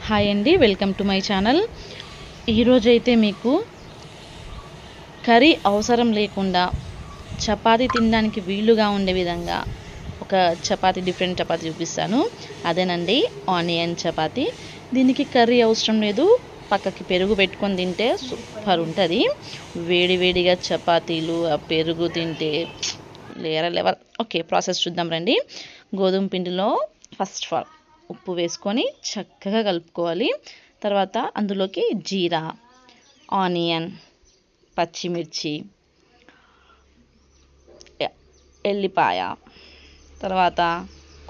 Hi అండి, welcome to my channel. ఈరోజైతే మీకు కర్రీ అవసరం లేకుండా చపాతీ తినడానికి వీలుగా ఉండే విధంగా ఒక డిఫరెంట్ చపాతీ చూపిస్తాను. అదేనండి ఆనియన్ చపాతీ. దీనికి కర్రీ అవసరం లేదు, పక్కకి పెరుగు పెట్టుకొని తింటే సూపర్ ఉంటుంది. వేడివేడిగా చపాతీలు ఆ పెరుగు తింటే లేరా లెవెల్. ఓకే, ప్రాసెస్ చూద్దాం రండి. గోధుమ పిండిలో ఫస్ట్ ఆఫ్ ఆల్ ఉప్పు వేసుకొని చక్కగా కలుపుకోవాలి. తర్వాత అందులోకి జీరా, ఆనియన్, పచ్చిమిర్చి, ఎల్లిపాయ, తర్వాత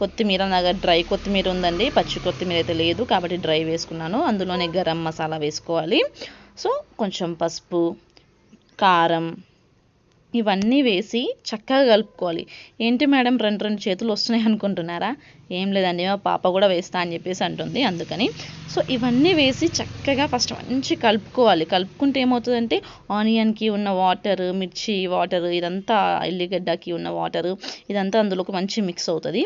కొత్తిమీర. నా దగ్గర డ్రై కొత్తిమీర ఉందండి, పచ్చి కొత్తిమీర అయితే లేదు కాబట్టి డ్రై వేసుకున్నాను. అందులోనే గరం మసాలా వేసుకోవాలి. సో కొంచెం పసుపు, కారం ఇవన్నీ వేసి చక్కగా కలుపుకోవాలి. ఏంటి మేడం రెండు చేతులు వస్తున్నాయి అనుకుంటున్నారా? ఏం లేదండి, మా పాప కూడా వేస్తా అని చెప్పేసి అంటుంది, అందుకని. సో ఇవన్నీ వేసి చక్కగా ఫస్ట్ మంచి కలుపుకోవాలి. కలుపుకుంటే ఏమవుతుందంటే ఆనియన్కి ఉన్న వాటర్, మిర్చి వాటర్, ఇదంతా ఎల్లిగడ్డకి ఉన్న వాటర్ ఇదంతా అందులోకి మంచి మిక్స్ అవుతుంది.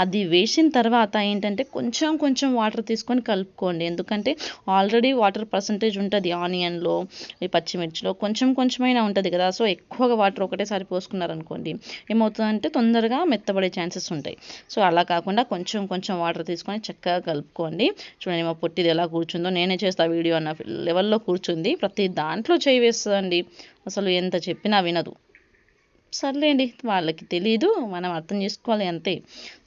అది వేసిన తర్వాత ఏంటంటే కొంచెం వాటర్ తీసుకొని కలుపుకోండి. ఎందుకంటే ఆల్రెడీ వాటర్ పర్సంటేజ్ ఉంటుంది ఆనియన్లో, ఈ పచ్చిమిర్చిలో కొంచెమైనా ఉంటుంది కదా. సో ఎక్కువగా వాటర్ ఒకటేసారి పోసుకున్నారనుకోండి ఏమవుతుందంటే తొందరగా మెత్తబడే ఛాన్సెస్ ఉంటాయి. సో అలా కాకుండా కొంచెం వాటర్ తీసుకొని చక్కగా కలుపుకోండి. చూడండి మా పొట్టిది ఎలా కూర్చుందో. నేనే చేస్తా వీడియో అన్న లెవెల్లో కూర్చుంది. ప్రతి దాంట్లో చేయి వేస్తుందండి, అసలు ఎంత చెప్పినా వినదు. సర్లేండి, వాళ్ళకి తెలీదు, మనం అర్థం చేసుకోవాలి అంతే.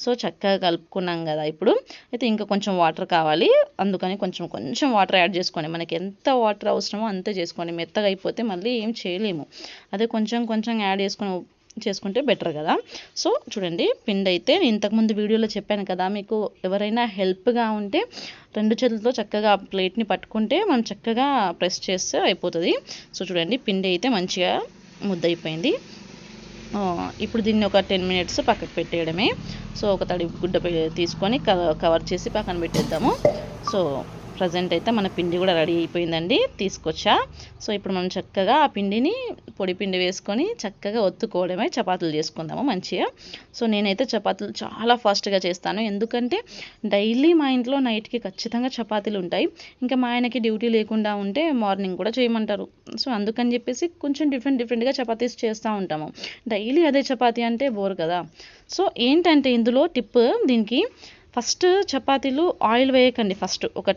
సో చక్కగా కలుపుకున్నాం కదా. ఇప్పుడు అయితే ఇంకా కొంచెం వాటర్ కావాలి, అందుకని కొంచెం వాటర్ యాడ్ చేసుకోండి. మనకి ఎంత వాటర్ అవసరమో అంతే చేసుకోండి. మెత్తగా అయిపోతే మళ్ళీ ఏం చేయలేము. అదే కొంచెం యాడ్ చేసుకుంటే బెటర్ కదా. సో చూడండి, పిండి అయితే నేను ఇంతకుముందు వీడియోలో చెప్పాను కదా, మీకు ఎవరైనా హెల్ప్గా ఉంటే 2 చేతులతో చక్కగా ప్లేట్ని పట్టుకుంటే మనం చక్కగా ప్రెస్ చేస్తే అయిపోతుంది. సో చూడండి, పిండి అయితే మంచిగా ముద్దయిపోయింది. ఇప్పుడు దీన్ని ఒక 10 మినిట్స్ పక్కకు పెట్టేయడమే. సో ఒక తడి గుడ్డ తీసుకొని కవర్ చేసి పక్కన పెట్టేద్దాము. సో ప్రజెంట్ అయితే మన పిండి కూడా రెడీ అయిపోయిందండి, తీసుకొచ్చా. సో ఇప్పుడు మనం చక్కగా ఆ పిండిని పొడి పిండి వేసుకొని చక్కగా ఒత్తుకోవడమే, చపాతీలు చేసుకుందాము మంచిగా. సో నేనైతే చపాతీలు చాలా ఫాస్ట్గా చేస్తాను, ఎందుకంటే డైలీ మా ఇంట్లో నైట్కి ఖచ్చితంగా చపాతీలు ఉంటాయి. ఇంకా మా ఆయనకి డ్యూటీ లేకుండా ఉంటే మార్నింగ్ కూడా చేయమంటారు. సో అందుకని చెప్పేసి కొంచెం డిఫరెంట్గా చపాతీస్ చేస్తూ ఉంటాము. డైలీ అదే చపాతీ అంటే బోర్ కదా. సో ఏంటంటే ఇందులో టిప్, దీనికి ఫస్ట్ చపాతీలు ఆయిల్ వేయకండి. ఫస్ట్ ఒక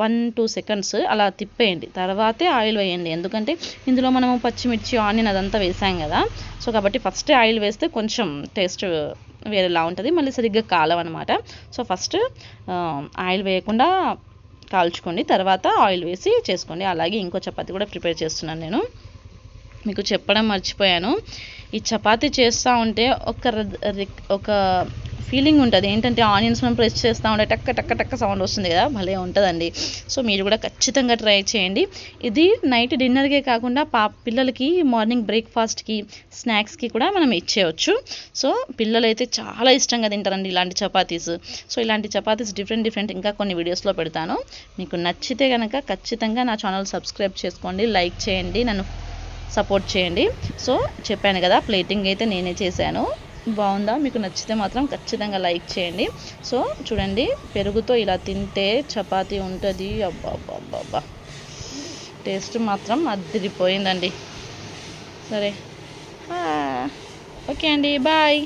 1-2 సెకండ్స్ అలా తిప్పేయండి, తర్వాతే ఆయిల్ వేయండి. ఎందుకంటే ఇందులో మనము పచ్చిమిర్చి, ఆనియన్ అదంతా వేసాం కదా. సో కాబట్టి ఫస్ట్ ఆయిల్ వేస్తే కొంచెం టేస్ట్ వేరేలా ఉంటుంది, మళ్ళీ సరిగ్గా కాలవన్నమాట. సో ఫస్ట్ ఆయిల్ వేయకుండా కాల్చుకోండి, తర్వాత ఆయిల్ వేసి చేసుకోండి. అలాగే ఇంకో చపాతీ కూడా ప్రిపేర్ చేస్తున్నాను నేను, మీకు చెప్పడం మర్చిపోయాను. ఈ చపాతీ చేస్తూ ఉంటే ఒక ఫీలింగ్ ఉంటుంది. ఏంటంటే ఆనియన్స్ మనం ప్రెస్ చేస్తూ ఉంటే టక్క సౌండ్ వస్తుంది కదా, భలే ఉంటుందండి. సో మీరు కూడా ఖచ్చితంగా ట్రై చేయండి. ఇది నైట్ డిన్నర్కే కాకుండా పిల్లలకి మార్నింగ్ బ్రేక్ఫాస్ట్కి, స్నాక్స్కి కూడా మనం ఇచ్చేయచ్చు. సో పిల్లలు అయితే చాలా ఇష్టంగా తింటారండి ఇలాంటి చపాతీస్. సో ఇలాంటి చపాతీస్ డిఫరెంట్ ఇంకా కొన్ని వీడియోస్లో పెడతాను. మీకు నచ్చితే కనుక ఖచ్చితంగా నా ఛానల్ సబ్స్క్రైబ్ చేసుకోండి, లైక్ చేయండి, నన్ను సపోర్ట్ చేయండి. సో చెప్పాను కదా, ప్లేటింగ్ అయితే నేనే చేశాను. బాగుందా? మీకు నచ్చితే మాత్రం ఖచ్చితంగా లైక్ చేయండి. సో చూడండి, పెరుగుతో ఇలా తింటే చపాతీ ఉంటుంది. అబ్బా టేస్ట్ మాత్రం అదిరిపోయిందండి. సరే, ఓకే అండి, బాయ్.